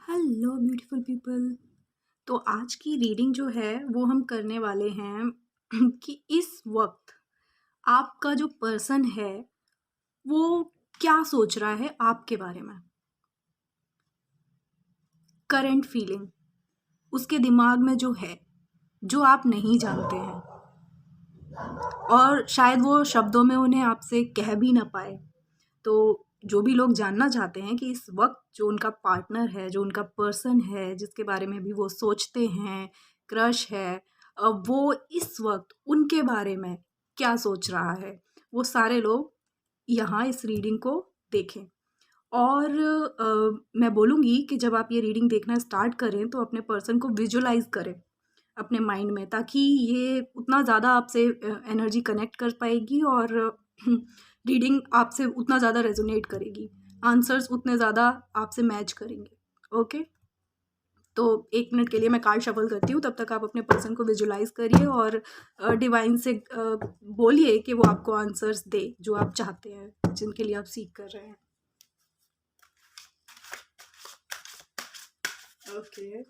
Hello beautiful people. तो आज की रीडिंग जो है वो हम करने वाले हैं कि इस वक्त आपका जो पर्सन है वो क्या सोच रहा है आपके बारे में। करंट फीलिंग उसके दिमाग में जो है, जो आप नहीं जानते हैं और शायद वो शब्दों में उन्हें आपसे कह भी ना पाए। तो जो भी लोग जानना चाहते हैं कि इस वक्त जो उनका पार्टनर है, जो उनका पर्सन है, जिसके बारे में भी वो सोचते हैं, क्रश है, वो इस वक्त उनके बारे में क्या सोच रहा है, वो सारे लोग यहाँ इस रीडिंग को देखें। और मैं बोलूँगी कि जब आप ये रीडिंग देखना स्टार्ट करें तो अपने पर्सन को विजुअलाइज करें अपने माइंड में, ताकि ये उतना ज़्यादा आपसे एनर्जी कनेक्ट कर पाएगी और रीडिंग आपसे उतना ज़्यादा रेजोनेट करेगी, आंसर्स उतने ज़्यादा आपसे मैच करेंगे। ओके, तो 1 मिनट के लिए मैं कार्ड शफल करती हूँ, तब तक आप अपने पर्सन को विजुलाइज करिए और डिवाइन से बोलिए कि वो आपको आंसर्स दे जो आप चाहते हैं, जिनके लिए आप सीख कर रहे हैं। ओके,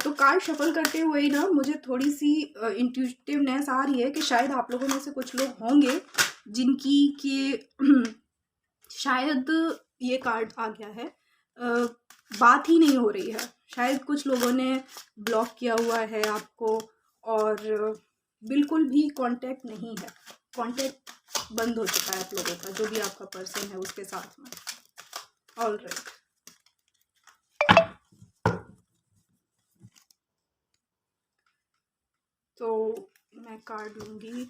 तो कार्ड शफल करते हुए ही ना मुझे थोड़ी सी इंट्यूटिवनेस आ रही है कि शायद आप लोगों में से कुछ लोग होंगे जिनकी कि शायद ये कार्ड आ गया है, बात ही नहीं हो रही है। शायद कुछ लोगों ने ब्लॉक किया हुआ है आपको और बिल्कुल भी कांटेक्ट नहीं है, कांटेक्ट बंद हो चुका है आप लोगों का, जो भी आपका पर्सन है उसके साथ में। ऑलराइट, तो मैं कार्ड लूंगी।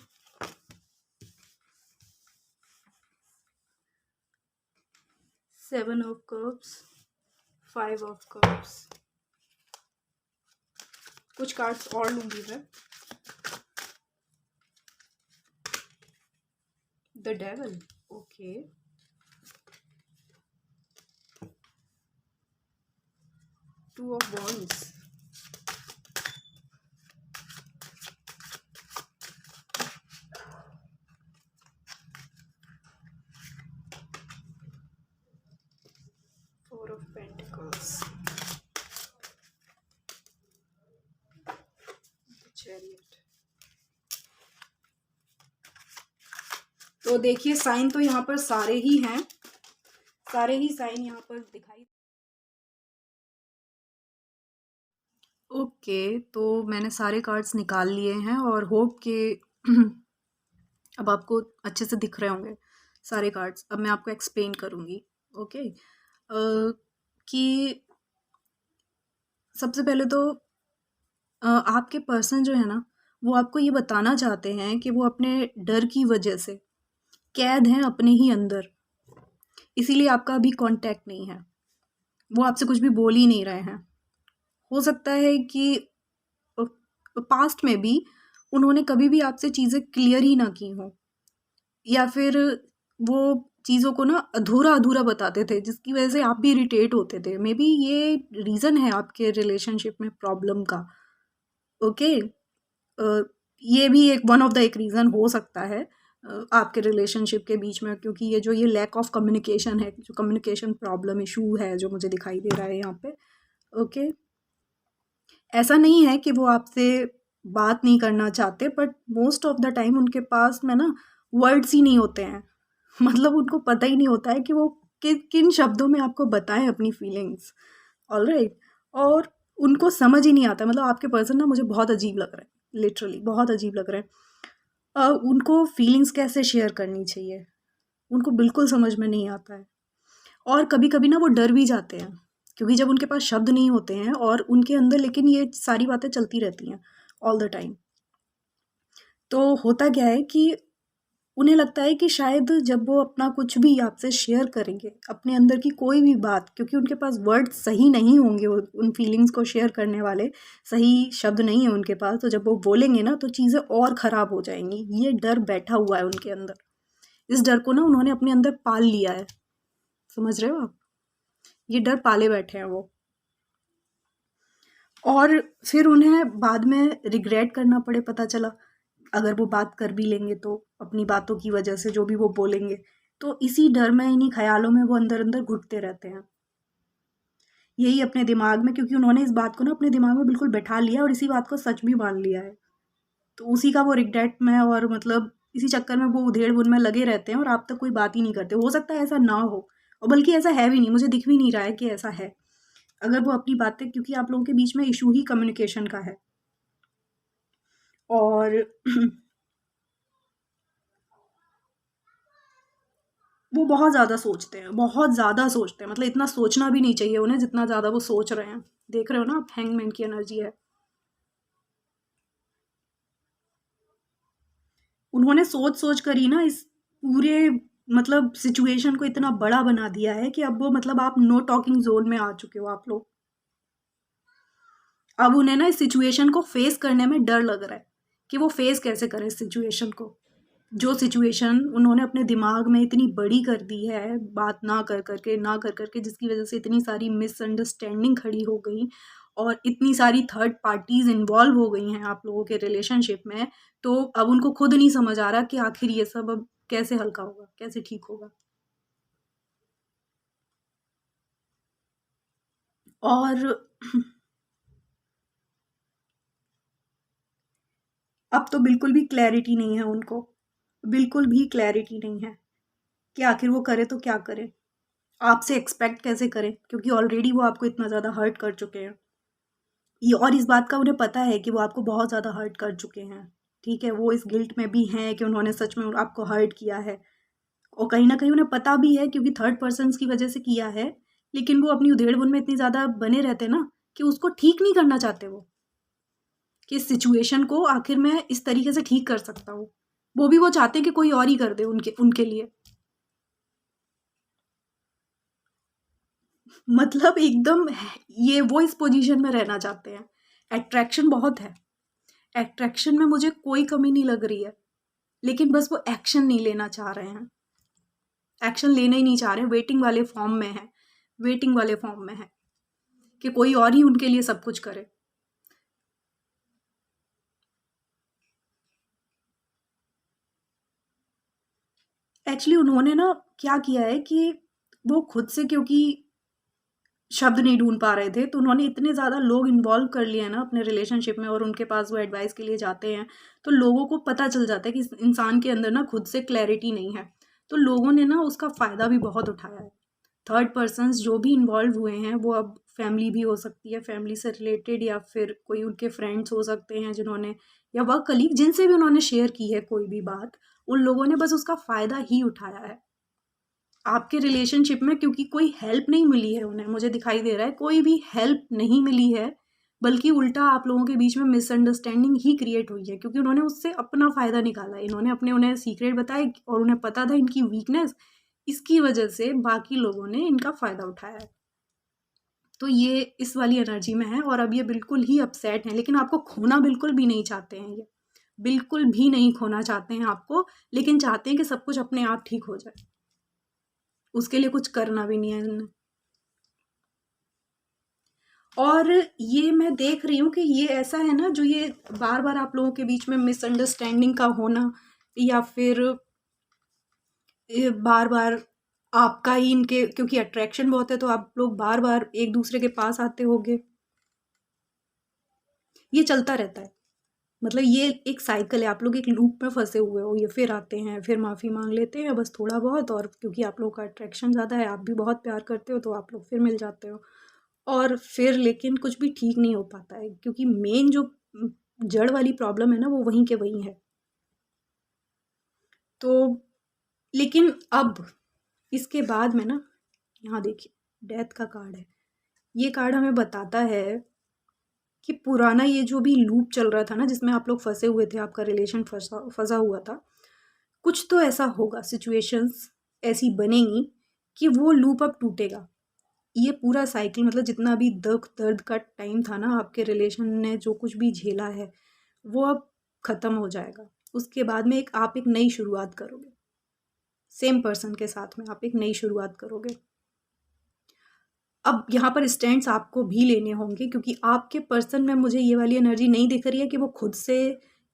Seven of cups, 5 of cups, कुछ कार्ड्स और लूंगी मैं। The devil, okay, 2 of wands, Pentacles, Chariot। तो देखिए साइन तो यहाँ पर सारे ही हैं, सारे ही साइन यहाँ पर दिखाई। ओके, तो मैंने सारे कार्ड्स निकाल लिए हैं और होप के अब आपको अच्छे से दिख रहे होंगे सारे कार्ड्स। अब मैं आपको एक्सप्लेन करूँगी। ओके, कि सबसे पहले तो आपके पर्सन जो है ना, वो आपको ये बताना चाहते हैं कि वो अपने डर की वजह से कैद हैं अपने ही अंदर, इसीलिए आपका अभी कांटेक्ट नहीं है। वो आपसे कुछ भी बोल ही नहीं रहे हैं। हो सकता है कि पास्ट में भी उन्होंने कभी भी आपसे चीज़ें क्लियर ही ना की हो, या फिर वो चीज़ों को ना अधूरा अधूरा बताते थे, जिसकी वजह से आप भी इरिटेट होते थे। मे बी ये रीज़न है आपके रिलेशनशिप में प्रॉब्लम का। ओके, ये भी एक वन ऑफ द एक रीज़न हो सकता है आपके रिलेशनशिप के बीच में, क्योंकि ये लैक ऑफ कम्युनिकेशन है, जो कम्युनिकेशन प्रॉब्लम इशू है जो मुझे दिखाई दे रहा है यहाँ पे। ओके, ऐसा नहीं है कि वो आपसे बात नहीं करना चाहते, but most of the time उनके पास में ना वर्ड्स ही नहीं होते हैं। मतलब उनको पता ही नहीं होता है कि वो किन शब्दों में आपको बताएं अपनी फीलिंग्स। ऑलराइट, और उनको समझ ही नहीं आता। मतलब आपके पर्सन ना मुझे बहुत अजीब लग रहा है, लिटरली बहुत अजीब लग रहा है। उनको फीलिंग्स कैसे शेयर करनी चाहिए उनको बिल्कुल समझ में नहीं आता है। और कभी कभी ना वो डर भी जाते हैं, क्योंकि जब उनके पास शब्द नहीं होते हैं और उनके अंदर लेकिन ये सारी बातें चलती रहती हैं ऑल द टाइम। तो होता क्या है कि उन्हें लगता है कि शायद जब वो अपना कुछ भी आपसे शेयर करेंगे, अपने अंदर की कोई भी बात, क्योंकि उनके पास वर्ड सही नहीं होंगे, उन फीलिंग्स को शेयर करने वाले सही शब्द नहीं है उनके पास, तो जब वो बोलेंगे ना तो चीज़ें और ख़राब हो जाएंगी। ये डर बैठा हुआ है उनके अंदर। इस डर को ना उन्होंने अपने अंदर पाल लिया है। समझ रहे हो आप? ये डर पाले बैठे हैं वो। और फिर उन्हें बाद में रिग्रेट करना पड़े, पता चला अगर वो बात कर भी लेंगे तो अपनी बातों की वजह से जो भी वो बोलेंगे, तो इसी डर में, इन्हीं ख़्यालों में वो अंदर-अंदर घुटते रहते हैं। यही अपने दिमाग में, क्योंकि उन्होंने इस बात को ना अपने दिमाग में बिल्कुल बैठा लिया और इसी बात को सच भी मान लिया है। तो उसी का वो रिग्रेट में और मतलब इसी चक्कर में वो उधेड़-बुन में लगे रहते हैं और आप तक कोई बात ही नहीं करते। हो सकता है ऐसा ना हो, और बल्कि ऐसा है भी नहीं, मुझे दिख भी नहीं रहा है कि ऐसा है। अगर वो अपनी बातें, क्योंकि आप लोगों के बीच में इश्यू ही कम्युनिकेशन का है। और वो बहुत ज़्यादा सोचते हैं, मतलब इतना सोचना भी नहीं चाहिए उन्हें जितना ज़्यादा वो सोच रहे हैं। देख रहे हो ना आप, हैंगमैन की एनर्जी है। उन्होंने सोच-सोच कर ही ना इस पूरे मतलब सिचुएशन को इतना बड़ा बना दिया है कि अब वो मतलब आप नो टॉकिंग ज़ोन में आ चुके हो आप लोग। अब उन्हें ना इस सिचुएशन को फेस करने में डर लग रहा है कि वो फेस कैसे करें इस सिचुएशन को। जो सिचुएशन उन्होंने अपने दिमाग में इतनी बड़ी कर दी है, बात ना कर कर के, जिसकी वज़ह से इतनी सारी मिसअंडरस्टैंडिंग खड़ी हो गई और इतनी सारी थर्ड पार्टीज़ इन्वॉल्व हो गई हैं आप लोगों के रिलेशनशिप में, तो अब उनको खुद नहीं समझ आ रहा कि आखिर ये सब अब कैसे हल्का होगा, कैसे ठीक होगा। और अब तो बिल्कुल भी क्लैरिटी नहीं है उनको, बिल्कुल भी क्लैरिटी नहीं है कि आखिर वो करे तो क्या करे? आपसे एक्सपेक्ट कैसे करें? क्योंकि ऑलरेडी वो आपको इतना ज़्यादा हर्ट कर चुके हैं। ये, और इस बात का उन्हें पता है कि वो आपको बहुत ज़्यादा हर्ट कर चुके हैं, ठीक है? वो इस गिल्ट में भी हैं कि उन्होंने सच में आपको हर्ट किया है, और कहीं न कहीं उन्हें पता भी है क्योंकि थर्ड पर्सन्स की वज़ह से किया है, लेकिन वो अपनी उधेड़-बुन में इतनी ज़्यादा बने रहते हैं ना कि उसको ठीक नहीं करना चाहते वो, कि इस सिचुएशन को आखिर मैं इस तरीके से ठीक कर सकता हूँ। वो भी वो चाहते हैं कि कोई और ही कर दे उनके उनके लिए। मतलब एकदम ये वो इस पोज़ीशन में रहना चाहते हैं। अट्रैक्शन बहुत है। अट्रैक्शन में मुझे कोई कमी नहीं लग रही है, लेकिन बस वो एक्शन नहीं लेना चाह रहे हैं। एक्शन लेना ही नहीं चाह रहे हैं, वेटिंग वाले फ़ॉर्म में हैं, वेटिंग वाले फ़ॉर्म में हैं कि कोई और ही उनके लिए सब कुछ करे। एक्चुअली उन्होंने ना क्या किया है कि वो खुद से, क्योंकि शब्द नहीं ढूँढ पा रहे थे, तो उन्होंने इतने ज़्यादा लोग इन्वॉल्व कर लिए हैं ना अपने रिलेशनशिप में, और उनके पास वो एडवाइस के लिए जाते हैं, तो लोगों को पता चल जाता है कि इस इंसान के अंदर ना खुद से क्लैरिटी नहीं है। तो लोगों ने ना उसका फ़ायदा भी बहुत उठाया है। थर्ड पर्सन्स जो भी इन्वॉल्व हुए हैं, वो अब फैमिली भी हो सकती है, फैमिली से रिलेटेड, या फिर कोई उनके फ्रेंड्स हो सकते हैं जिन्होंने, या वर्क कलीग, जिनसे भी उन्होंने शेयर की है कोई भी बात, उन लोगों ने बस उसका फ़ायदा ही उठाया है। आपके रिलेशनशिप में क्योंकि कोई हेल्प नहीं मिली है उन्हें, मुझे दिखाई दे रहा है कोई भी हेल्प नहीं मिली है, बल्कि उल्टा आप लोगों के बीच में मिसअंडरस्टैंडिंग ही क्रिएट हुई है, क्योंकि उन्होंने उससे अपना फ़ायदा निकाला है। इन्होंने अपने उन्हें सीक्रेट बताए और उन्हें पता था इनकी वीकनेस, इसकी वजह से बाकी लोगों ने इनका फ़ायदा उठाया है। तो ये इस वाली एनर्जी में है और अब ये बिल्कुल ही अपसेट हैं, लेकिन आपको खोना बिल्कुल भी नहीं चाहते हैं ये। बिल्कुल भी नहीं खोना चाहते हैं आपको, लेकिन चाहते हैं कि सब कुछ अपने आप ठीक हो जाए। उसके लिए कुछ करना भी नहीं है इन्हें। और ये मैं देख रही हूँ कि ये ऐसा है ना, जो ये बार-बार आप लोगों के बीच में मिसअंडरस्टैंडिंग का होना, या फिर ये बार-बार आपका ही इनके, क्योंकि अट्रैक्शन बहुत है तो आप लोग बार-बार एक-दूसरे के पास आते होंगे। ये चलता रहता है। मतलब ये एक साइकिल है, आप लोग एक लूप में फँसे हुए हो, ये फिर आते हैं, फिर माफ़ी माँग लेते हैं बस थोड़ा बहुत, और क्योंकि आप लोगों का अट्रैक्शन ज़्यादा है, आप भी बहुत प्यार करते हो तो आप लोग फिर मिल जाते हो। और फिर लेकिन कुछ भी ठीक नहीं हो पाता है, क्योंकि मेन जो जड़ वाली प्रॉब्लम है ना, वो वहीं के वहीं है। तो लेकिन अब इसके बाद में ना, यहाँ देखिए डेथ का कार्ड है। ये कार्ड हमें बताता है कि पुराना ये जो भी लूप चल रहा था ना, जिसमें आप लोग फँसे हुए थे, आपका रिलेशन फँसा फँसा हुआ था, कुछ तो ऐसा होगा, सिचुएशंस ऐसी बनेंगी कि वो लूप अब टूटेगा। ये पूरा साइकिल, मतलब जितना भी दुःख दर्द का टाइम था ना, आपके रिलेशन ने जो कुछ भी झेला है, वो अब ख़त्म हो जाएगा। उसके बाद में आप एक नई शुरुआत करोगे। सेम पर्सन के साथ में आप एक नई शुरुआत करोगे। अब यहाँ पर स्टैंड्स आपको भी लेने होंगे, क्योंकि आपके पर्सन में मुझे ये वाली एनर्जी नहीं दिख रही है कि वो खुद से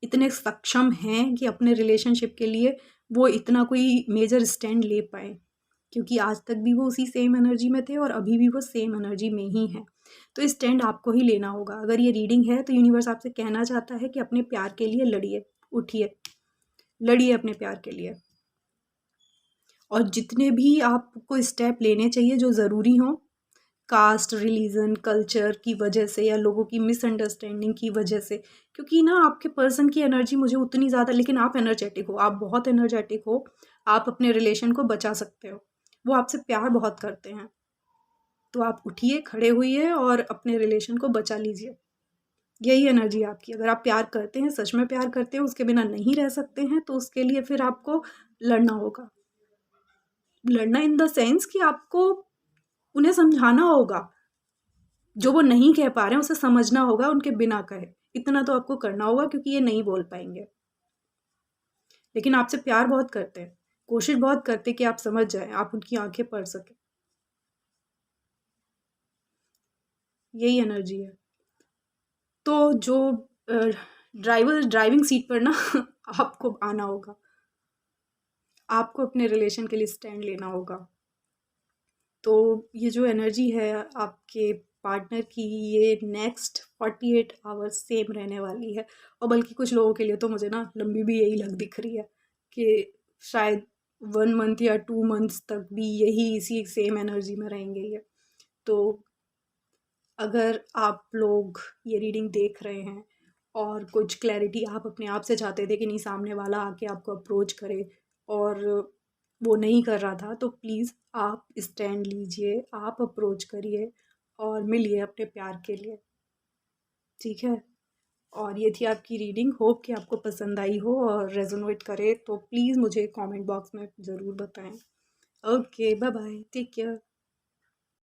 इतने सक्षम हैं कि अपने रिलेशनशिप के लिए वो इतना कोई मेजर स्टैंड ले पाएँ, क्योंकि आज तक भी वो उसी सेम एनर्जी में थे और अभी भी वो सेम एनर्जी में ही हैं। तो स्टैंड आपको ही लेना होगा। अगर ये रीडिंग है तो यूनिवर्स आपसे कहना चाहता है कि अपने प्यार के लिए लड़िए, उठिए, लड़िए अपने प्यार के लिए। और जितने भी आपको स्टेप लेने चाहिए जो ज़रूरी हों, कास्ट, रिलीजन, कल्चर की वजह से या लोगों की मिसअंडरस्टैंडिंग की वजह से, क्योंकि ना आपके पर्सन की एनर्जी मुझे उतनी ज़्यादा, लेकिन आप एनर्जेटिक हो, आप बहुत एनर्जेटिक हो, आप अपने रिलेशन को बचा सकते हो, वो आपसे प्यार बहुत करते हैं। तो आप उठिए, खड़े होइए और अपने रिलेशन को बचा लीजिए। यही एनर्जी है आपकी। अगर आप प्यार करते हैं, सच में प्यार करते हैं, उसके बिना नहीं रह सकते हैं, तो उसके लिए फिर आपको लड़ना होगा। लड़ना इन द सेंस कि आपको उन्हें समझाना होगा, जो वो नहीं कह पा रहे हैं उसे समझना होगा उनके बिना कहे। इतना तो आपको करना होगा, क्योंकि ये नहीं बोल पाएंगे, लेकिन आपसे प्यार बहुत करते हैं, कोशिश बहुत करते हैं कि आप समझ जाएं, आप उनकी आंखें पढ़ सकें। यही एनर्जी है। तो जो ड्राइविंग सीट पर ना आपको आना होगा, आपको अपने रिलेशन के लिए स्टैंड लेना होगा। तो ये जो एनर्जी है आपके पार्टनर की, ये नेक्स्ट 48 आवर्स सेम रहने वाली है। और बल्कि कुछ लोगों के लिए तो मुझे ना लंबी भी यही लग दिख रही है कि शायद 1 मंथ या 2 मंथ्स तक भी यही इसी सेम एनर्जी में रहेंगे ये। तो अगर आप लोग ये रीडिंग देख रहे हैं और कुछ क्लैरिटी आप अपने आप से चाहते थे कि नहीं, सामने वाला आके आपको अप्रोच करे और वो नहीं कर रहा था, तो प्लीज़ आप स्टैंड लीजिए, आप अप्रोच करिए और मिलिए अपने प्यार के लिए, ठीक है। और ये थी आपकी रीडिंग। होप कि आपको पसंद आई हो और रेजोनेट करे, तो प्लीज़ मुझे कमेंट बॉक्स में ज़रूर बताएं। Okay, bye bye, take care.